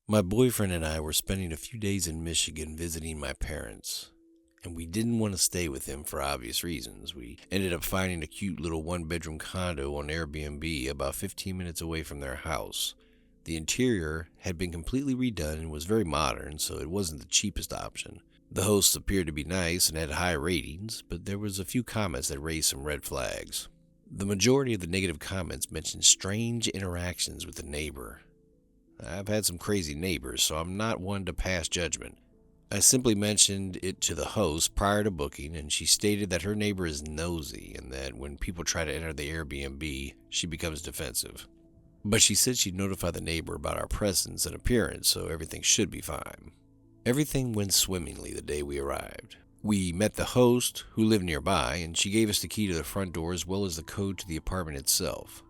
My boyfriend and I were spending a few days in Michigan visiting my parents, and we didn't want to stay with him for obvious reasons. We ended up finding a cute little one-bedroom condo on Airbnb about 15 minutes away from their house. The interior had been completely redone and was very modern, so it wasn't the cheapest option. The hosts appeared to be nice and had high ratings, but there was a few comments that raised some red flags. The majority of the negative comments mentioned strange interactions with the neighbor. I've had some crazy neighbors, so I'm not one to pass judgment. I simply mentioned it to the host prior to booking, and she stated that her neighbor is nosy and that when people try to enter the Airbnb, she becomes defensive. But she said she'd notify the neighbor about our presence and appearance, so everything should be fine. Everything went swimmingly the day we arrived. We met the host, who lived nearby, and she gave us the key to the front door as well as the code to the apartment itself.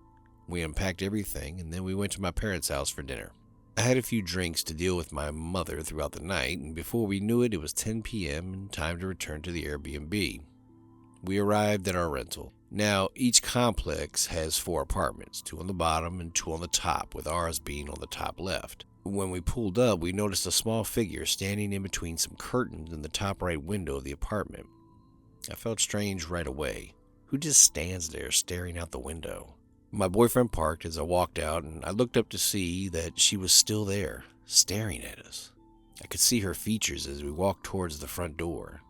We unpacked everything, and then we went to my parents' house for dinner. I had a few drinks to deal with my mother throughout the night, and before we knew it was 10 p.m. and time to return to the Airbnb. We arrived at our rental. Now, each complex has 4 apartments, 2 on the bottom and 2 on the top, with ours being on the top left. When we pulled up, we noticed a small figure standing in between some curtains in the top right window of the apartment. I felt strange right away. Who just stands there staring out the window? My boyfriend parked as I walked out, and I looked up to see that she was still there, staring at us. I could see her features as we walked towards the front door.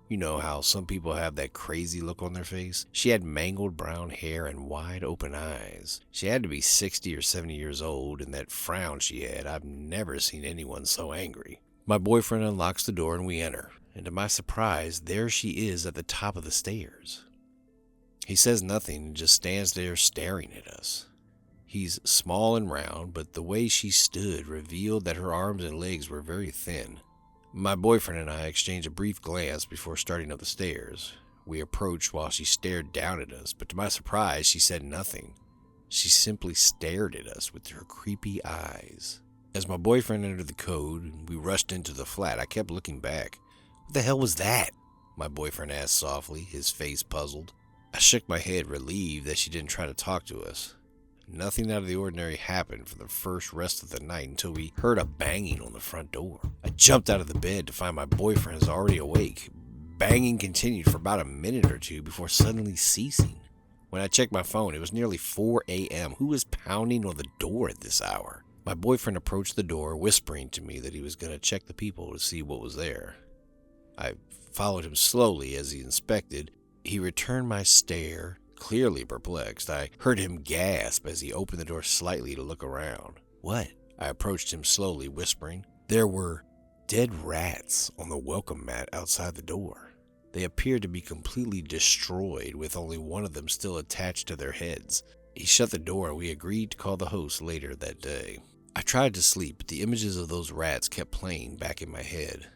You know how some people have that crazy look on their face? She had mangled brown hair and wide open eyes. She had to be 60 or 70 years old, and that frown she had, I've never seen anyone so angry. My boyfriend unlocks the door and we enter, and to my surprise, there she is at the top of the stairs. He says nothing and just stands there staring at us. He's small and round, but the way she stood revealed that her arms and legs were very thin. My boyfriend and I exchanged a brief glance before starting up the stairs. We approached while she stared down at us, but to my surprise, she said nothing. She simply stared at us with her creepy eyes. As my boyfriend entered the code and we rushed into the flat, I kept looking back. What the hell was that? My boyfriend asked softly, his face puzzled. I shook my head, relieved that she didn't try to talk to us. Nothing out of the ordinary happened for the rest of the night until we heard a banging on the front door. I jumped out of the bed to find my boyfriend is already awake. Banging continued for about a minute or two before suddenly ceasing. When I checked my phone, it was nearly 4 a.m. Who was pounding on the door at this hour? My boyfriend approached the door, whispering to me that he was going to check the people to see what was there. I followed him slowly as he inspected. He returned my stare, clearly perplexed. I heard him gasp as he opened the door slightly to look around. What? I approached him slowly, whispering. There were dead rats on the welcome mat outside the door. They appeared to be completely destroyed, with only one of them still attached to their heads. He shut the door and we agreed to call the host later that day. I tried to sleep, but the images of those rats kept playing back in my head.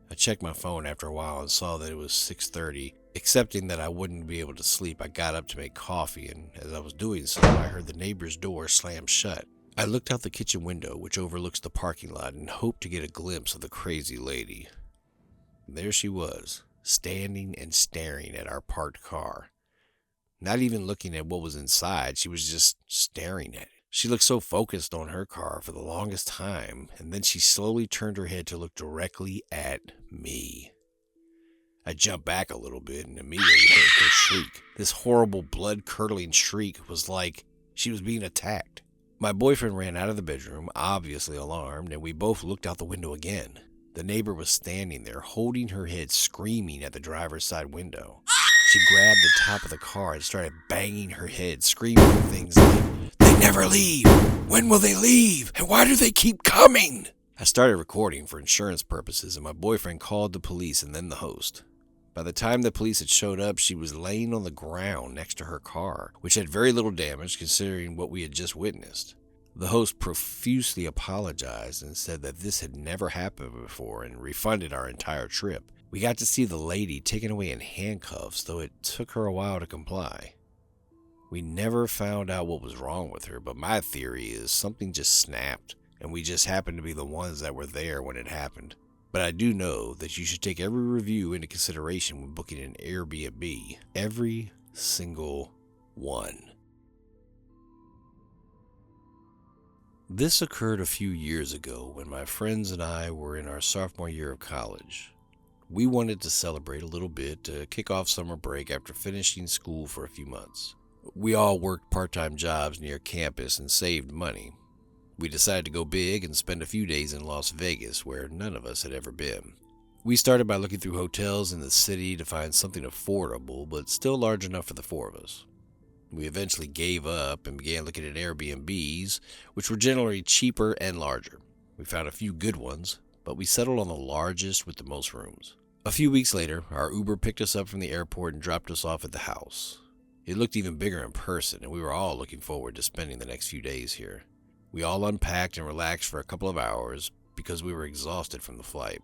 I checked my phone after a while and saw that it was 6:30. Accepting that I wouldn't be able to sleep, I got up to make coffee, and as I was doing so, I heard the neighbor's door slam shut. I looked out the kitchen window, which overlooks the parking lot, and hoped to get a glimpse of the crazy lady. There she was, standing and staring at our parked car. Not even looking at what was inside, she was just staring at it. She looked so focused on her car for the longest time, and then she slowly turned her head to look directly at me. I jumped back a little bit and immediately heard her shriek. This horrible blood-curdling shriek was like she was being attacked. My boyfriend ran out of the bedroom, obviously alarmed, and we both looked out the window again. The neighbor was standing there, holding her head, screaming at the driver's side window. She grabbed the top of the car and started banging her head, screaming things like, "They never leave! When will they leave? And why do they keep coming?" I started recording for insurance purposes, and my boyfriend called the police and then the host. By the time the police had showed up, she was laying on the ground next to her car, which had very little damage considering what we had just witnessed. The host profusely apologized and said that this had never happened before and refunded our entire trip. We got to see the lady taken away in handcuffs, though it took her a while to comply. We never found out what was wrong with her, but my theory is something just snapped, and we just happened to be the ones that were there when it happened. But I do know that you should take every review into consideration when booking an Airbnb. Every single one. This occurred a few years ago when my friends and I were in our sophomore year of college. We wanted to celebrate a little bit to kick off summer break after finishing school for a few months. We all worked part-time jobs near campus and saved money. We decided to go big and spend a few days in Las Vegas, where none of us had ever been. We started by looking through hotels in the city to find something affordable but still large enough for the four of us. We eventually gave up and began looking at Airbnbs, which were generally cheaper and larger. We found a few good ones, but we settled on the largest with the most rooms. A few weeks later, our Uber picked us up from the airport and dropped us off at the house. It looked even bigger in person, and we were all looking forward to spending the next few days here. We all unpacked and relaxed for a couple of hours because we were exhausted from the flight.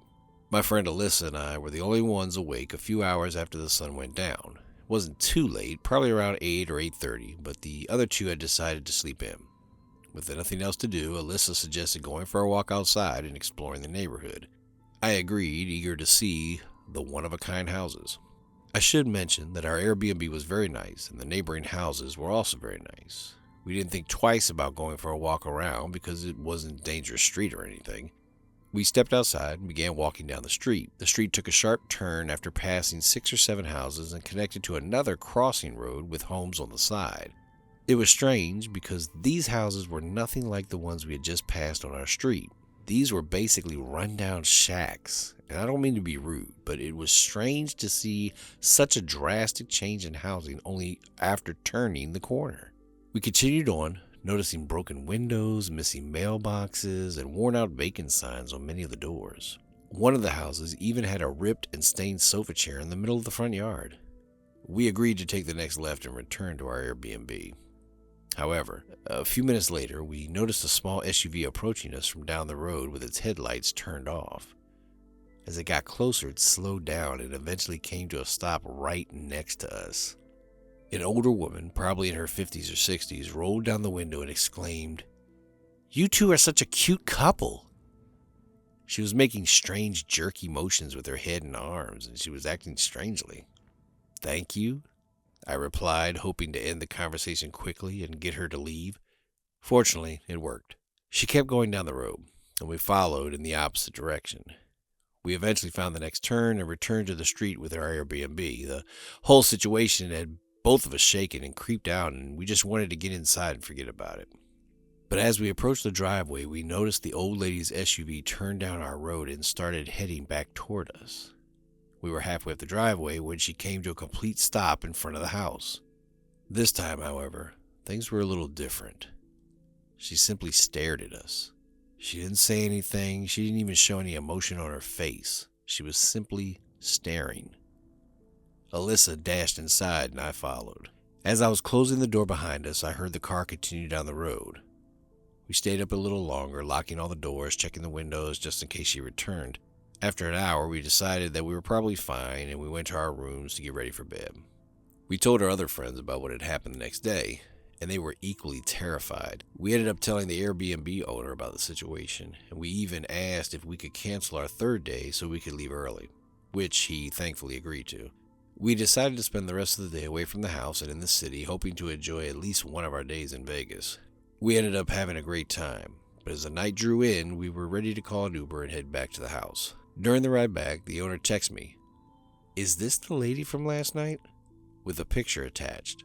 My friend Alyssa and I were the only ones awake a few hours after the sun went down. It wasn't too late, probably around 8 or 8:30, but the other two had decided to sleep in. With nothing else to do, Alyssa suggested going for a walk outside and exploring the neighborhood. I agreed, eager to see the one-of-a-kind houses. I should mention that our Airbnb was very nice, and the neighboring houses were also very nice. We didn't think twice about going for a walk around because it wasn't a dangerous street or anything. We stepped outside and began walking down the street. The street took a sharp turn after passing 6 or 7 houses and connected to another crossing road with homes on the side. It was strange because these houses were nothing like the ones we had just passed on our street. These were basically rundown shacks, and I don't mean to be rude, but it was strange to see such a drastic change in housing only after turning the corner. We continued on, noticing broken windows, missing mailboxes, and worn-out vacant signs on many of the doors. One of the houses even had a ripped and stained sofa chair in the middle of the front yard. We agreed to take the next left and return to our Airbnb. However, a few minutes later, we noticed a small SUV approaching us from down the road with its headlights turned off. As it got closer, it slowed down and eventually came to a stop right next to us. An older woman, probably in her 50s or 60s, rolled down the window and exclaimed, "You two are such a cute couple." She was making strange, jerky motions with her head and arms, and she was acting strangely. "Thank you," I replied, hoping to end the conversation quickly and get her to leave. Fortunately, it worked. She kept going down the road, and we followed in the opposite direction. We eventually found the next turn and returned to the street with our Airbnb. The whole situation had both of us shaken and creeped out, and we just wanted to get inside and forget about it. But as we approached the driveway, we noticed the old lady's SUV turn down our road and started heading back toward us. We were halfway up the driveway when she came to a complete stop in front of the house. This time, however, things were a little different. She simply stared at us. She didn't say anything. She didn't even show any emotion on her face. She was simply staring. Alyssa dashed inside and I followed. As I was closing the door behind us, I heard the car continue down the road. We stayed up a little longer, locking all the doors, checking the windows just in case she returned. After an hour, we decided that we were probably fine and we went to our rooms to get ready for bed. We told our other friends about what had happened the next day, and they were equally terrified. We ended up telling the Airbnb owner about the situation, and we even asked if we could cancel our third day so we could leave early, which he thankfully agreed to. We decided to spend the rest of the day away from the house and in the city, hoping to enjoy at least one of our days in Vegas. We ended up having a great time, but as the night drew in, we were ready to call an Uber and head back to the house. During the ride back, the owner texted me, "Is this the lady from last night?" with a picture attached.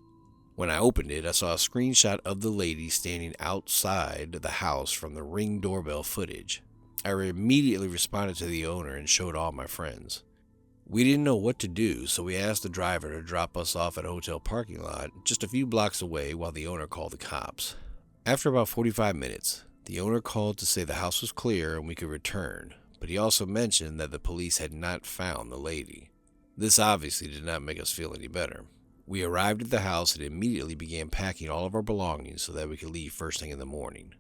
When I opened it, I saw a screenshot of the lady standing outside the house from the Ring doorbell footage. I immediately responded to the owner and showed all my friends. We didn't know what to do, so we asked the driver to drop us off at a hotel parking lot just a few blocks away while the owner called the cops. After about 45 minutes, the owner called to say the house was clear and we could return, but he also mentioned that the police had not found the lady. This obviously did not make us feel any better. We arrived at the house and immediately began packing all of our belongings so that we could leave first thing in the morning.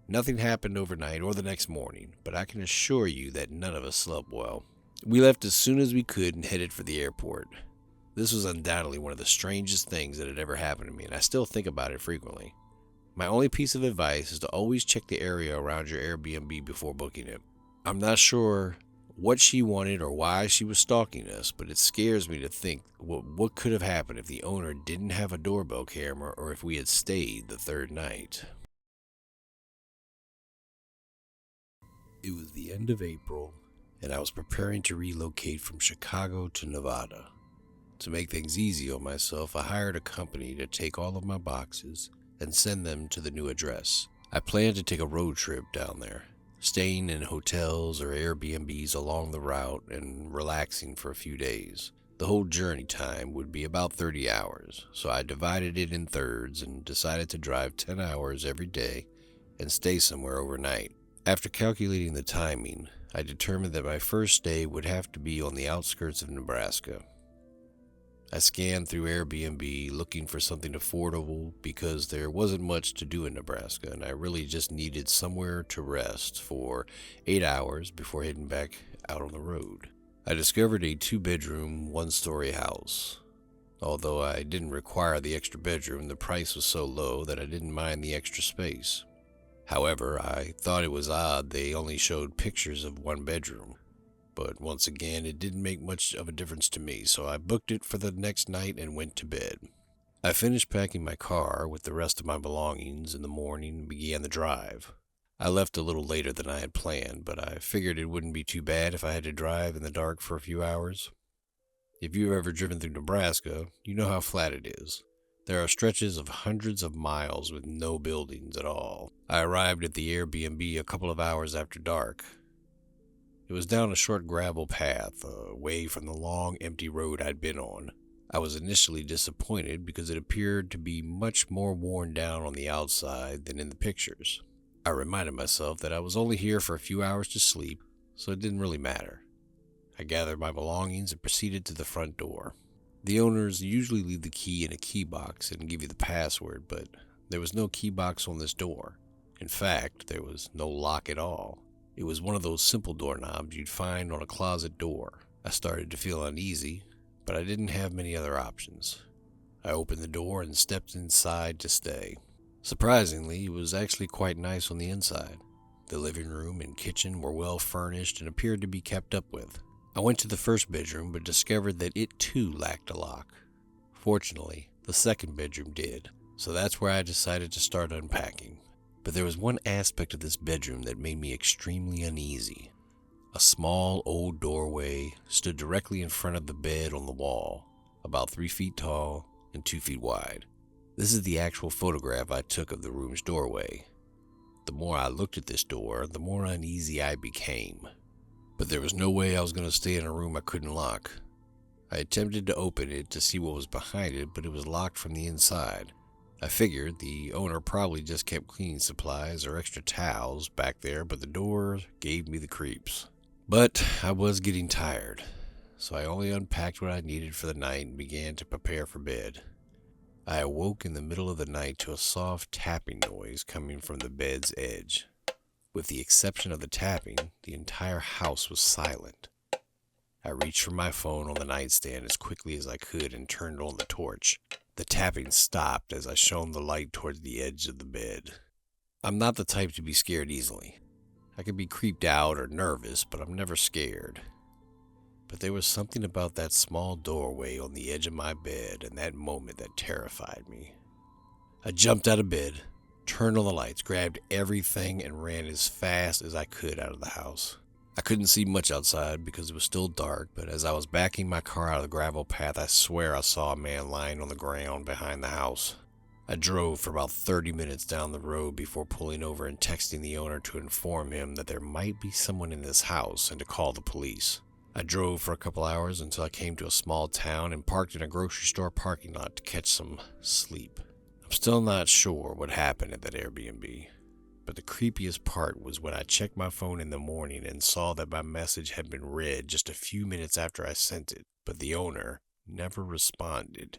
Nothing happened overnight or the next morning, but I can assure you that none of us slept well. We left as soon as we could and headed for the airport. This was undoubtedly one of the strangest things that had ever happened to me, and I still think about it frequently. My only piece of advice is to always check the area around your Airbnb before booking it. I'm not sure what she wanted or why she was stalking us, but it scares me to think what could have happened if the owner didn't have a doorbell camera or if we had stayed the third night. It was the end of April, and I was preparing to relocate from Chicago to Nevada. To make things easy on myself, I hired a company to take all of my boxes and send them to the new address. I planned to take a road trip down there, staying in hotels or Airbnbs along the route and relaxing for a few days. The whole journey time would be about 30 hours, so I divided it in thirds and decided to drive 10 hours every day and stay somewhere overnight. After calculating the timing, I determined that my first stay would have to be on the outskirts of Nebraska. I scanned through Airbnb looking for something affordable because there wasn't much to do in Nebraska and I really just needed somewhere to rest for 8 hours before heading back out on the road. I discovered a 2-bedroom, 1-story house. Although I didn't require the extra bedroom, the price was so low that I didn't mind the extra space. However, I thought it was odd they only showed pictures of 1 bedroom. But once again, it didn't make much of a difference to me, so I booked it for the next night and went to bed. I finished packing my car with the rest of my belongings in the morning and began the drive. I left a little later than I had planned, but I figured it wouldn't be too bad if I had to drive in the dark for a few hours. If you've ever driven through Nebraska, you know how flat it is. There are stretches of hundreds of miles with no buildings at all. I arrived at the Airbnb a couple of hours after dark. It was down a short gravel path, away from the long, empty road I'd been on. I was initially disappointed because it appeared to be much more worn down on the outside than in the pictures. I reminded myself that I was only here for a few hours to sleep, so it didn't really matter. I gathered my belongings and proceeded to the front door. The owners usually leave the key in a key box and give you the password, but there was no key box on this door. In fact, there was no lock at all. It was one of those simple doorknobs you'd find on a closet door. I started to feel uneasy, but I didn't have many other options. I opened the door and stepped inside to stay. Surprisingly, it was actually quite nice on the inside. The living room and kitchen were well furnished and appeared to be kept up with. I went to the first bedroom but discovered that it too lacked a lock. Fortunately, the second bedroom did, so that's where I decided to start unpacking. But there was one aspect of this bedroom that made me extremely uneasy. A small old doorway stood directly in front of the bed on the wall, about 3 feet tall and 2 feet wide. This is the actual photograph I took of the room's doorway. The more I looked at this door, the more uneasy I became. But there was no way I was going to stay in a room I couldn't lock. I attempted to open it to see what was behind it, but it was locked from the inside. I figured the owner probably just kept cleaning supplies or extra towels back there, but the door gave me the creeps. But I was getting tired, so I only unpacked what I needed for the night and began to prepare for bed. I awoke in the middle of the night to a soft tapping noise coming from the bed's edge. With the exception of the tapping, the entire house was silent. I reached for my phone on the nightstand as quickly as I could and turned on the torch. The tapping stopped as I shone the light towards the edge of the bed. I'm not the type to be scared easily. I can be creeped out or nervous, but I'm never scared. But there was something about that small doorway on the edge of my bed in that moment that terrified me. I jumped out of bed, turned on the lights, grabbed everything, and ran as fast as I could out of the house. I couldn't see much outside because it was still dark, but as I was backing my car out of the gravel path, I swear I saw a man lying on the ground behind the house. I drove for about 30 minutes down the road before pulling over and texting the owner to inform him that there might be someone in this house and to call the police. I drove for a couple hours until I came to a small town and parked in a grocery store parking lot to catch some sleep. I'm still not sure what happened at that Airbnb, but the creepiest part was when I checked my phone in the morning and saw that my message had been read just a few minutes after I sent it, but the owner never responded.